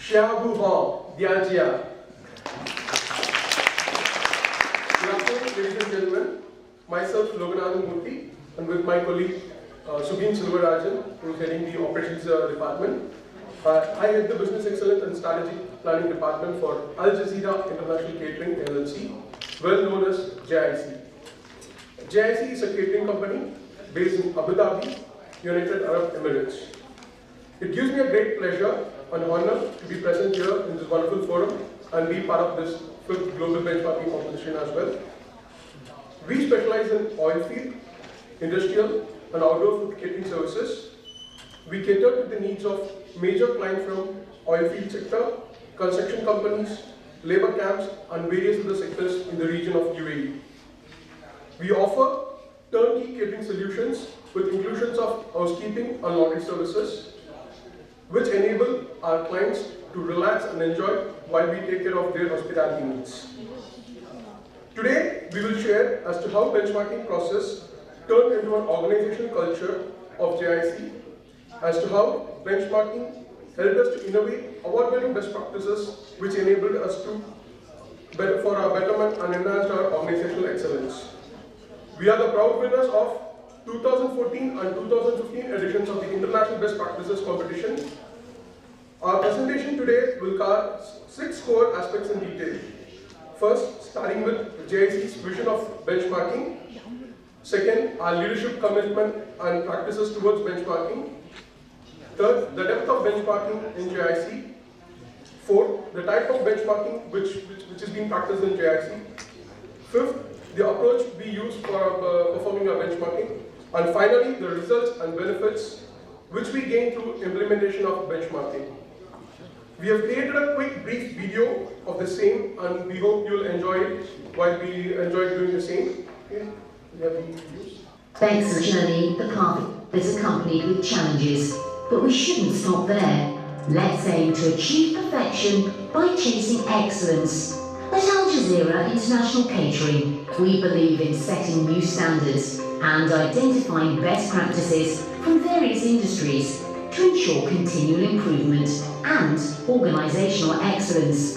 Good afternoon, ladies and gentlemen. Myself, Loganathan Murthy, and with my colleague Subin Silvarajan, who is heading the operations department. I head the business excellence and strategic planning department for AlJazeera International Catering LLC, well known as JIC. JIC is a catering company based in Abu Dhabi, United Arab Emirates. It gives me a great pleasure and honor to be present here in this wonderful forum and be part of this 5th global benchmarking competition as well. We specialize in oilfield, industrial and outdoor food catering services. We cater to the needs of major clients from oilfield sector, construction companies, labor camps and various other sectors in the region of UAE. We offer turnkey catering solutions with inclusions of housekeeping and laundry services, which enable our clients to relax and enjoy while we take care of their hospitality needs. Today, we will share as to how benchmarking process turned into an organizational culture of JIC, as to how benchmarking helped us to innovate award-winning best practices which enabled us to for our betterment and enhanced our organizational excellence. We are the proud winners of 2014 and 2015 editions of the International Best Practices Competition. Our presentation today will cover 6 core aspects in detail. First, starting with JIC's vision of benchmarking. Second, our leadership commitment and practices towards benchmarking. Third, the depth of benchmarking in JIC. Fourth, the type of benchmarking which is being practiced in JIC. Fifth, the approach we use for performing our benchmarking. And finally, the results and benefits which we gain through implementation of benchmarking. We have created a quick brief video of the same and we hope you will enjoy it while we enjoy doing the same. Okay. We have the videos. Thanks, journey, the path is accompanied with challenges, but we shouldn't stop there. Let's aim to achieve perfection by chasing excellence. At AlJazeera International Catering, we believe in setting new standards and identifying best practices from various industries to ensure continual improvement and organisational excellence.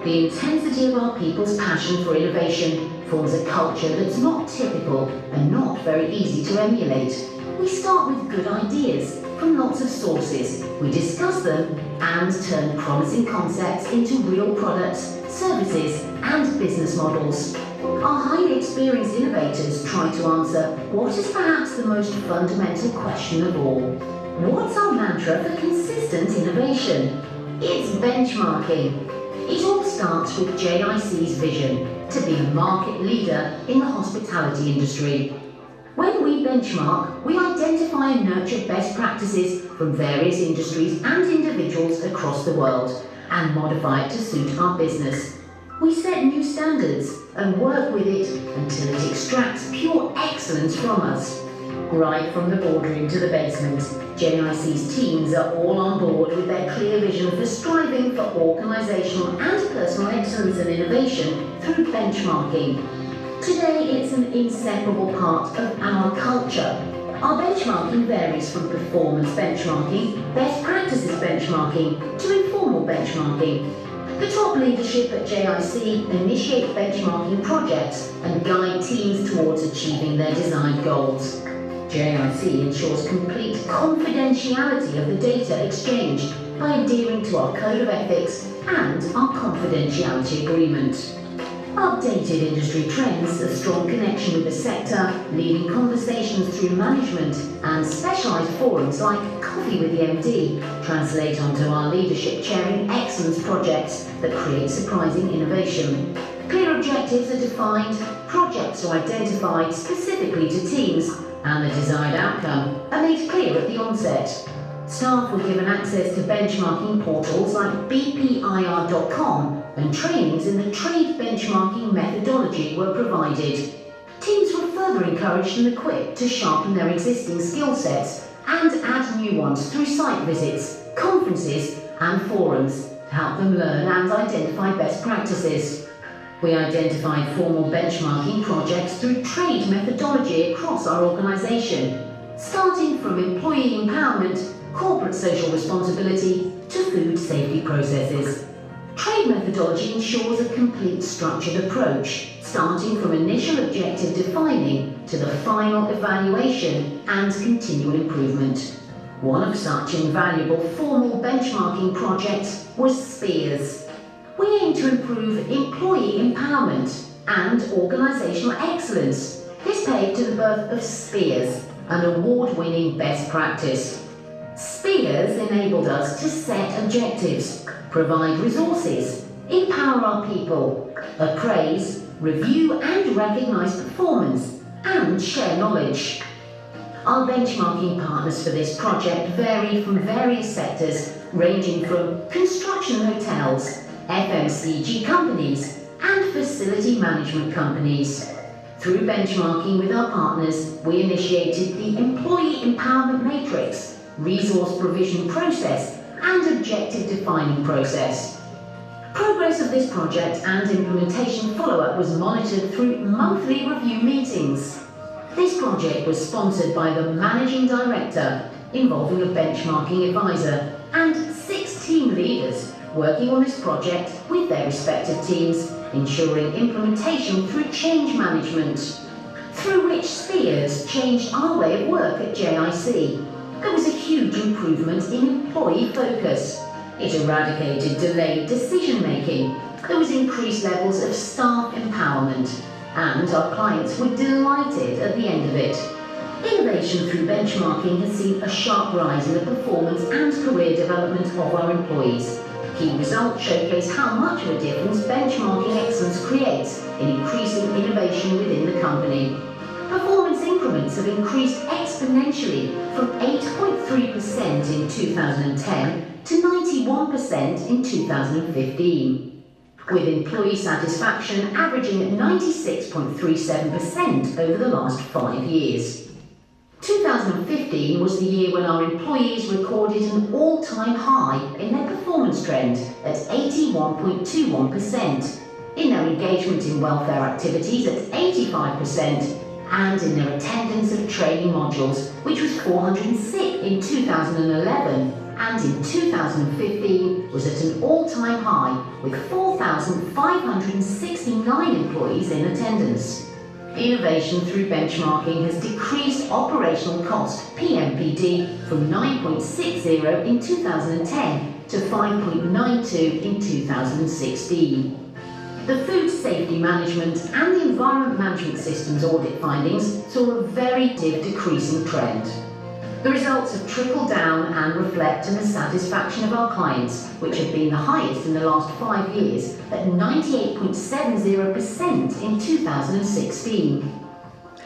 The intensity of our people's passion for innovation forms a culture that's not typical and not very easy to emulate. We start with good ideas from lots of sources. We discuss them and turn promising concepts into real products, services and business models. Our highly experienced innovators try to answer what is perhaps the most fundamental question of all. What's our mantra for consistent innovation? It's benchmarking. It all starts with JIC's vision to be a market leader in the hospitality industry. When we benchmark, we identify and nurture best practices from various industries and individuals across the world and modify it to suit our business. We set new standards and work with it until it extracts pure excellence from us. Right from the boardroom to the basement, JIC's teams are all on board with their clear vision for striving for organisational and personal excellence and innovation through benchmarking. Today, it's an inseparable part of our culture. Our benchmarking varies from performance benchmarking, best practices benchmarking, to informal benchmarking. The top leadership at JIC initiate benchmarking projects and guide teams towards achieving their desired goals. JIC ensures complete confidentiality of the data exchanged by adhering to our Code of Ethics and our confidentiality agreement. Updated industry trends, a strong connection with the sector, leading conversations through management, and specialised forums like Coffee with the MD translate onto our leadership chairing excellence projects that create surprising innovation. Clear objectives are defined, projects are identified specifically to teams, and the desired outcome are made clear at the onset. Staff were given access to benchmarking portals like bpir.com and trainings in the trade benchmarking methodology were provided. Teams were further encouraged and equipped to sharpen their existing skill sets and add new ones through site visits, conferences and forums to help them learn and identify best practices. We identified formal benchmarking projects through trade methodology across our organisation, starting from employee empowerment, corporate social responsibility, to food safety processes. Trade methodology ensures a complete structured approach, starting from initial objective defining to the final evaluation and continual improvement. One of such invaluable formal benchmarking projects was SPEARS. We aim to improve employee empowerment and organisational excellence. This paved to the birth of SPEARS, an award-winning best practice. SPEARS enabled us to set objectives, provide resources, empower our people, appraise, review and recognise performance, and share knowledge. Our benchmarking partners for this project vary from various sectors, ranging from construction hotels, FMCG companies, and facility management companies. Through benchmarking with our partners, we initiated the Employee Empowerment Matrix, Resource Provision Process, and Objective Defining Process. Progress of this project and implementation follow-up was monitored through monthly review meetings. This project was sponsored by the Managing Director, involving a benchmarking advisor, and 6 team leaders working on this project with their respective teams, ensuring implementation through change management, through which SPEARS changed our way of work at JIC. There was a huge improvement in employee focus. It eradicated delayed decision-making. There was increased levels of staff empowerment, and our clients were delighted at the end of it. Innovation through benchmarking has seen a sharp rise in the performance and career development of our employees. Key results showcase how much of a difference benchmarking excellence creates in increasing innovation within the company. Performance increments have increased exponentially from 8.3% in 2010 to 91% in 2015, with employee satisfaction averaging at 96.37% over the last 5 years. 2015 was the year when our employees recorded an all-time high in their performance trend at 81.21%, in their engagement in welfare activities at 85%, and in their attendance of training modules, which was 406 in 2011, and in 2015 was at an all-time high with 4,569 employees in attendance. Innovation through benchmarking has decreased operational cost, PMPD, from 9.60 in 2010 to 5.92 in 2016. The food safety management and the environment management systems audit findings saw a very decreasing trend. The results have trickled down and reflect on the satisfaction of our clients, which have been the highest in the last 5 years at 98.70% in 2016.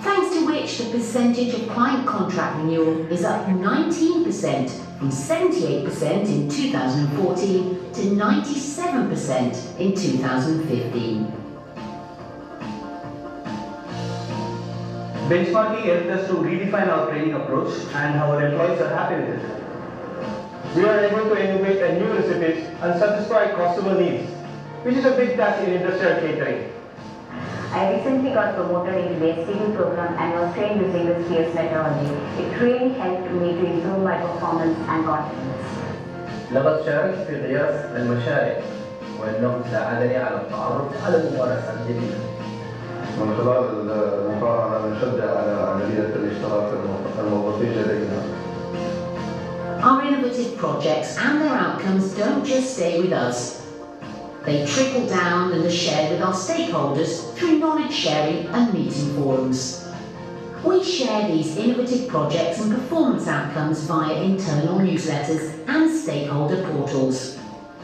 Thanks to which the percentage of client contract renewal is up 19% from 78% in 2014 to 97% in 2015. Benchmarking helped us to redefine our training approach, and our employees are happy with it. We are able to innovate new recipes and satisfy customer needs, which is a big task in industrial catering. I recently got promoted into the STD program and was trained using the SPEARS methodology. It really helped me to improve my performance and confidence. لقد شاركت في قياس المشاريع، وإنه ساعدني على التعرف على الممارسات الجديدة. من خلال المقارنة نشجع على عملية الاشتراك الموظفين لدينا. Our innovative projects and their outcomes don't just stay with us. They trickle down and are shared with our stakeholders through knowledge sharing and meeting forums. We share these innovative projects and performance outcomes via internal newsletters and stakeholder portals.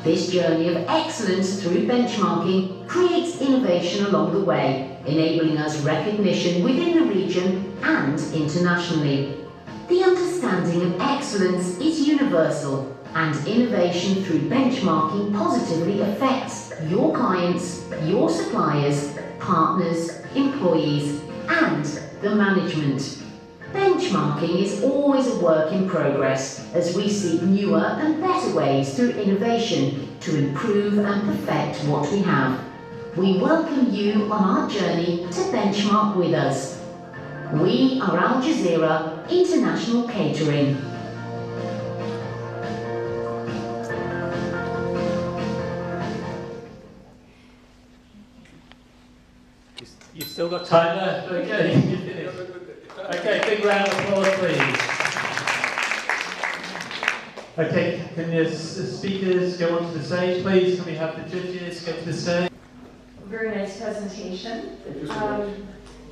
This journey of excellence through benchmarking creates innovation along the way, enabling us recognition within the region and internationally. The understanding of excellence is universal, and innovation through benchmarking positively affects your clients, your suppliers, partners, employees, and the management. Benchmarking is always a work in progress as we seek newer and better ways through innovation to improve and perfect what we have. We welcome you on our journey to benchmark with us. We are AlJazeera International Catering. Still got time left. Okay, you finished. Okay, big round of applause, please. Okay, can the speakers go onto the stage, please? Can we have the judges go to the stage? Very nice presentation. Thank you so much.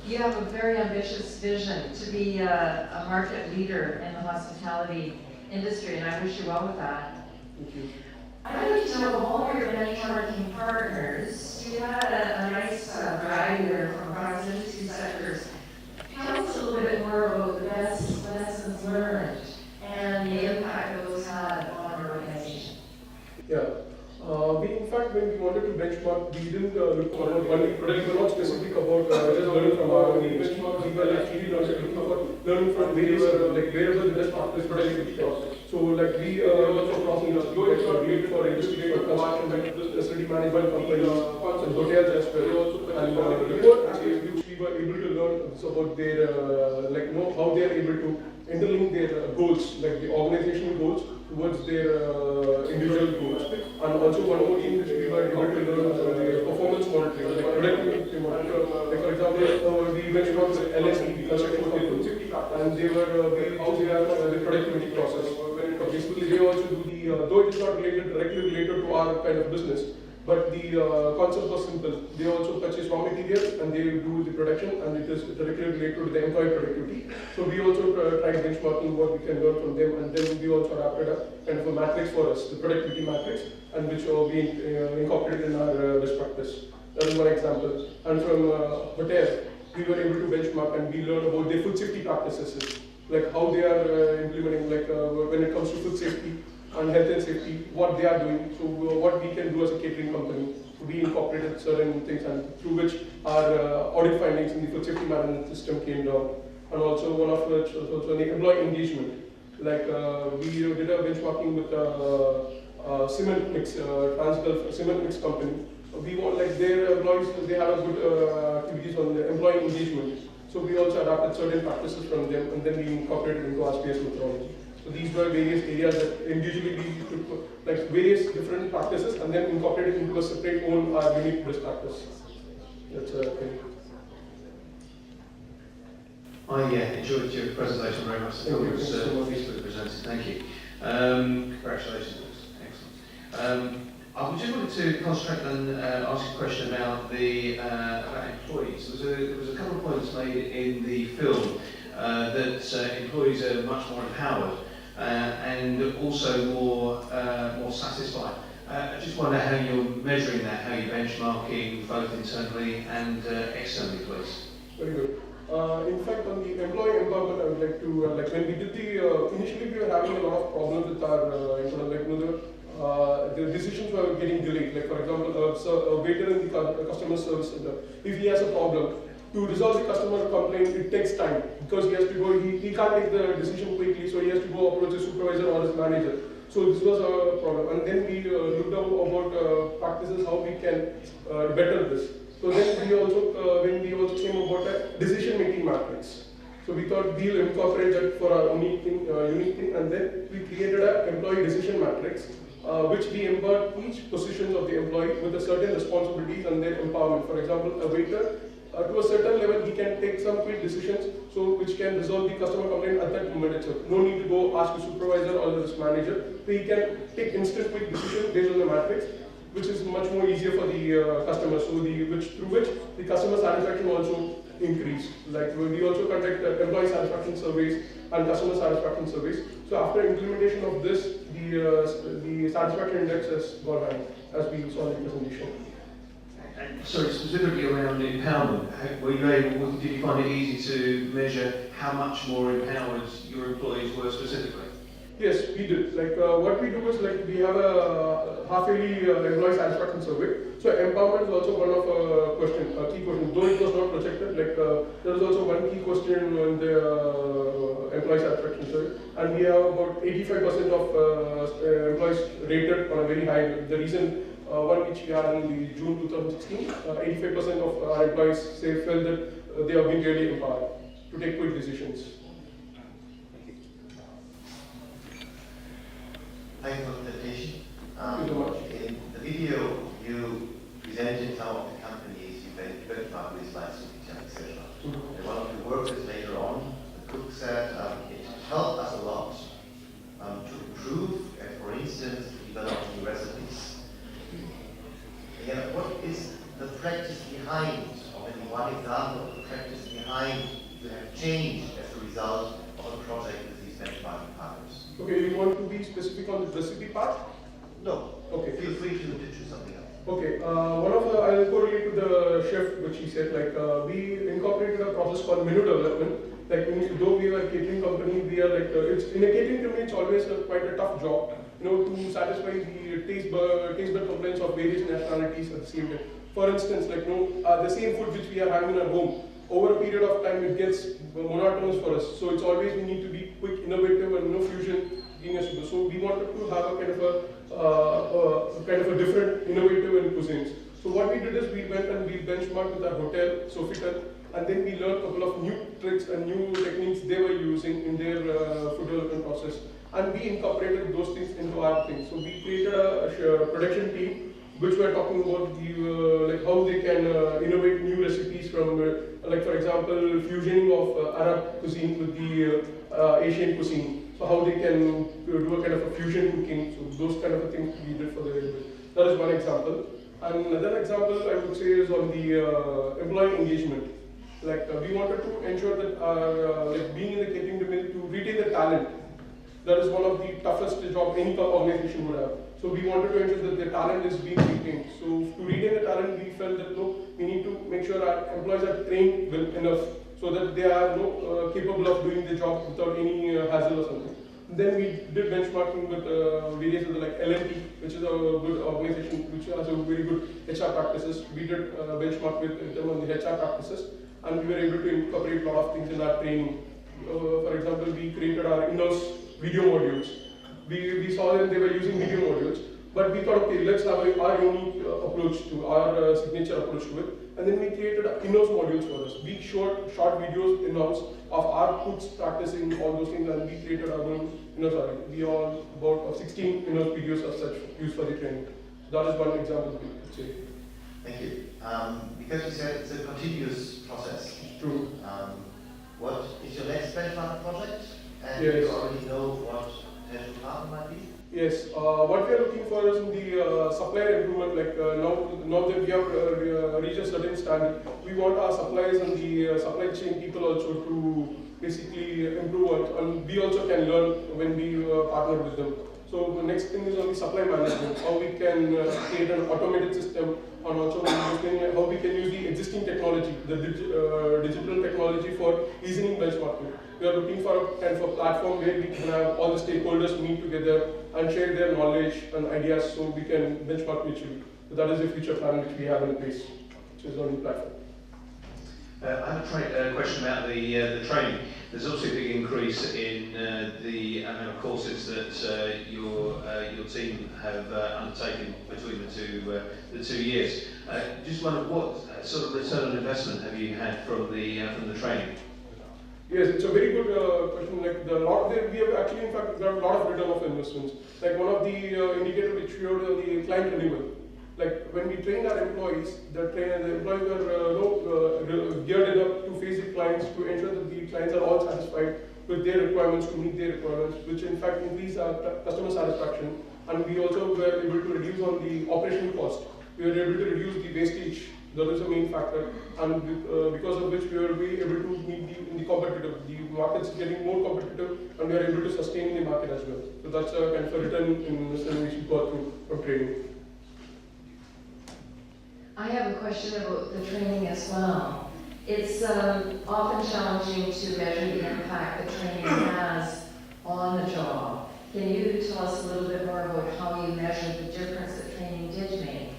You have a very ambitious vision to be a market leader in the hospitality industry, and I wish you well with that. Thank you. I'd like to know, of all your benchmarking partners, you had a nice variety there from across the two sectors. Tell us a little bit more about the best lessons learned and the impact those had on your organization. Yeah. In fact, when we wanted to benchmark, we didn't look for only product. We were not specific about just learning from our own benchmark. We were actually looking for learning from various, like wherever the best practice productivity process. So, like we also crossing related for industry, for construction, facility management companies, and hotels as well. And which we were able to learn about their, like how they are able to interlink their goals, like the organizational goals, towards their individual goals. And also one more thing which we were able to learn the performance monitoring, like productivity monitoring. Like for example, we benchmarked with LSE, construction companies, and they were how they are the productivity process. Basically, they also do the, though it is not directly related to our kind of business, but the concept was simple. They also purchase raw materials and they do the production, and it is directly related to the employee productivity. So we also tried benchmarking what we can learn from them, and then we also adapted a kind of a matrix for us, the productivity matrix, and which we incorporated in our best practice. That is one example. And from hotel, we were able to benchmark and we learned about their food safety practices, like how they are implementing, like when it comes to food safety and health and safety, what they are doing. So what we can do as a catering company. We incorporated certain things, and through which our audit findings in the food safety management system came down. And also one of which was also the employee engagement. Like we did a benchmarking with cement mix, Transgulf cement mix company. We want, like their employees, they had a good activities on the employee engagement. So we also adapted certain practices from them, and then we incorporated into our space methodology. So these were various areas that individually we took, like various different practices, and then incorporated into a separate own unique best practice. That's a thing. I enjoyed your presentation very much. Thank you. Beautifully presented. Thank you. Congratulations. Excellent. I just wanted to concentrate and ask a question about the about employees. There was a couple of points made in the film that employees are much more empowered and also more satisfied. I just wonder how you're measuring that, how you're benchmarking both internally and externally, please. Very good. In fact, on the employee empowerment, I would like to, like when we did the, initially we were having a lot of problems with our, the decisions were getting delayed. Like for example, a waiter in the customer service center, if he has a problem, to resolve the customer complaint, it takes time because he has to go, he can't take the decision quickly, so he has to go approach the supervisor or his manager. So this was a problem. And then we looked about practices, how we can better this. So then we also, when we also came about a decision-making matrix. So we thought we'll incorporate that for our unique thing, and then we created an employee decision matrix, which we embed each position of the employee with a certain responsibilities and their empowerment. For example, a waiter, to a certain level, he can take some quick decisions, so which can resolve the customer complaint at that moment itself. No need to go ask the supervisor or the manager. So he can take instant quick decision based on the matrix, which is much more easier for the customer. So through which the customer satisfaction also increased. Like we also conduct employee satisfaction surveys and customer satisfaction surveys. So after implementation of this, the satisfaction index has gone high, as we saw in the presentation. And sorry, specifically around empowerment, did you find it easy to measure how much more empowered your employees were specifically? Yes, we did. Like what we do is like we have a half-yearly employee satisfaction survey. So empowerment is also one of key questions. Though it was not projected, like there is also one key question in the employee satisfaction survey, and we have about 85% of employees rated on a very high. The reason one which we had in the June 2016, 85% of our employees felt that they have been really empowered to take quick decisions. Thank you for the presentation. Thank you so much. In the video, you presented some of the companies you benchmarked with like practice behind, or maybe one example of the practice behind you have changed as a result of a project with these benchmarking partners? Okay, you want to be specific on the recipe part? No. Okay. Feel free to choose something else. Okay, one of the, I'll correlate to the chef, which he said, like, we incorporated a process called menu development. Like, though we are a catering company, we are like, it's in a catering company, it's always quite a tough job, you know, to satisfy the taste bud complaints of various nationalities at the same time. For instance, like, the same food which we are having in our home, over a period of time, it gets monotonous for us. So it's always we need to be quick, innovative, and fusion being a super. So we wanted to have a kind of a different, innovative in cuisines. So what we did is we went and we benchmarked with our hotel, Sofitel, and then we learned a couple of new tricks and new techniques they were using in their food development process. And we incorporated those things into our thing. So we created a production team which were talking about the, like how they can innovate new recipes from, like for example, fusioning of Arab cuisine with the Asian cuisine. So how they can do a kind of a fusion cooking. So those kind of things we did for the. That is one example. And another example I would say is on the employee engagement. Like we wanted to ensure that like being in the catering domain to retain the talent. That is one of the toughest jobs any organization would have. So we wanted to ensure that the talent is being retained. So to retain the talent, we felt that we need to make sure our employees are trained well enough so that they are capable of doing the job without any hassle or something. Then we did benchmarking with various other like L&T, which is a good organization which has a very good HR practices. We did benchmark with them on the HR practices, and we were able to incorporate a lot of things in our training. For example, we created our in-house video modules. We saw that they were using video modules, but we thought, okay, let's have our unique approach to our signature approach to it. And then we created in-house modules for us. We showed short videos in-house of our cooks practicing all those things, and we created our own, we all about 16 in-house videos as such used for the training. So that is one example we could say. Thank you. Because you said it's a continuous process. True. What is your next benchmark project? And yes. You already know what potential partner might be? Yes, what we are looking for is in the supplier improvement, like now that we have reached a certain standard, we want our suppliers and the supply chain people also to basically improve, and we also can learn when we partner with them. So the next thing is on the supply management, how we can create an automated system, and also how we can use the existing technology, the digital technology for easing benchmarking. We are looking for a kind of a platform where we can have all the stakeholders meet together and share their knowledge and ideas so we can benchmark mutually. So that is the future plan which we have in place, which is on the platform. I have a question about the training. There's obviously a big increase in the amount of courses that your team have undertaken between the 2 years. Just wonder what sort of return on investment have you had from the training? Yes, it's a very good question. Like we have actually in fact got a lot of return of investments. Like one of the indicators which we showed on the client renewal. Like when we train our employees, the employees are geared enough to face the clients to ensure that the clients are all satisfied with their requirements, to meet their requirements, which in fact increase our customer satisfaction. And we also were able to reduce on the operational cost. We were able to reduce the wastage. That was the main factor, and because of which we will be able to meet the competitive. The market's getting more competitive, and we are able to sustain the market as well. So that's a kind of a return investment we should go through from training. I have a question about the training as well. It's often challenging to measure the impact that training has on the job. Can you tell us a little bit more about how you measured the difference that training did make?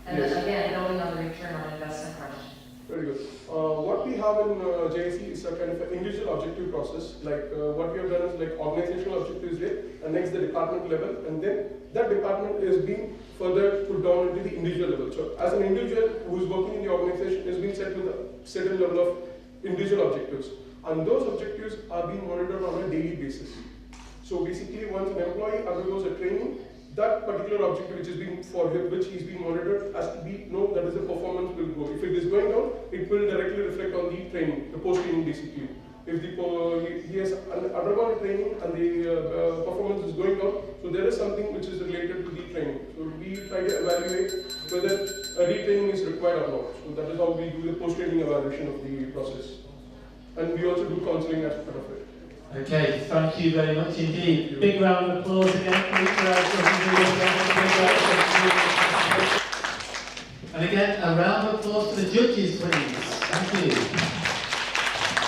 And yes. then again, building on the return on investment question. Very good. What we have in JIC is a kind of an individual objective process. Like what we have done is like organizational objectives there, and next the department level, and then that department is being further put down into the individual level. So as an individual who is working in the organization is being set with a certain level of individual objectives, and those objectives are being monitored on a daily basis. So basically, once an employee undergoes a training, that particular objective which is being for which he is being monitored has to be that is the performance will go. If it is going down, it will directly reflect on the training, the post-training basically. If he has undergone training and the performance is going down, so there is something which is related to the training. So we try to evaluate whether a retraining is required or not. So that is how we do the post-training evaluation of the process. And we also do counseling as part of it. Okay, thank you very much indeed. Big round of applause again, please. And again, a round of applause for the judges, please.